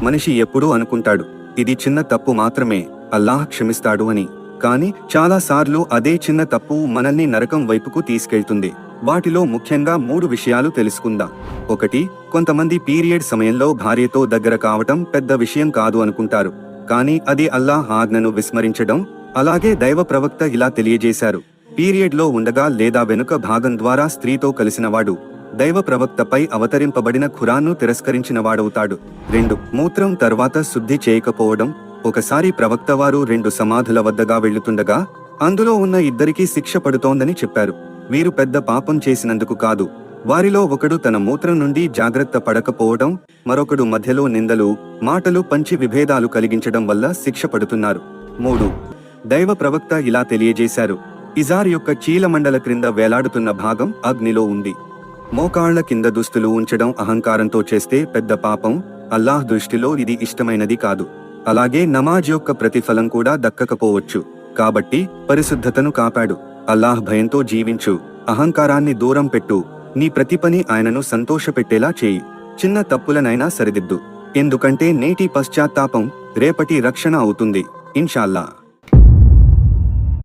మనిషి ఎప్పుడూ అనుకుంటాడు, ఇది చిన్న తప్పు మాత్రమే, అల్లాహ్ క్షమిస్తాడు అని. కానీ చాలా సార్లు అదే చిన్న తప్పు మనల్ని నరకం వైపుకు తీసుకెళ్తుంది. వాటిలో ముఖ్యంగా 3 విషయాలు తెలుసుకుందాం. 1. కొంతమంది పీరియడ్ సమయంలో భార్యతో దగ్గర కావటం పెద్ద విషయం కాదు అనుకుంటారు. కానీ అది అల్లాహ్ ఆజ్ఞను విస్మరించడం. అలాగే దైవ ప్రవక్త ఇలా తెలియజేశారు, పీరియడ్ లో ఉండగా లేదా వెనుక భాగం ద్వారా స్త్రీతో కలిసినవాడు దైవ ప్రవక్తపై అవతరింపబడిన ఖురాన్ను తిరస్కరించినవాడవుతాడు. 2. మూత్రం తర్వాత శుద్ధి చేయకపోవడం. ఒకసారి ప్రవక్త వారు 2 సమాధుల వద్దగా వెళ్లుతుండగా అందులో ఉన్న ఇద్దరికీ శిక్ష పడుతోందని చెప్పారు. వీరు పెద్ద పాపం చేసినందుకు కాదు, వారిలో ఒకడు తన మూత్రం నుండి జాగ్రత్త పడకపోవడం, మరొకడు మధ్యలో నిందలు, మాటలు పంచి విభేదాలు కలిగించడం వల్ల శిక్ష పడుతున్నారు. 3. దైవ ప్రవక్త ఇలా తెలియజేశారు, ఇజార్ యొక్క చీలమండల క్రింద వేలాడుతున్న భాగం అగ్నిలో ఉంది. మోకాళ్ల కింద దుస్తులు ఉంచడం అహంకారంతో చేస్తే పెద్ద పాపం. అల్లాహ్ దృష్టిలో ఇది ఇష్టమైనది కాదు. అలాగే నమాజ్ యొక్క ప్రతిఫలం కూడా దక్కకపోవచ్చు. కాబట్టి పరిశుద్ధతను కాపాడు, అల్లాహ్ భయంతో జీవించు, అహంకారాన్ని దూరం పెట్టు, నీ ప్రతి పని ఆయనను సంతోషపెట్టేలా చేయి. చిన్న తప్పులనైనా సరిదిద్దు, ఎందుకంటే నేటి పశ్చాత్తాపం రేపటి రక్షణ అవుతుంది ఇన్షాల్లా.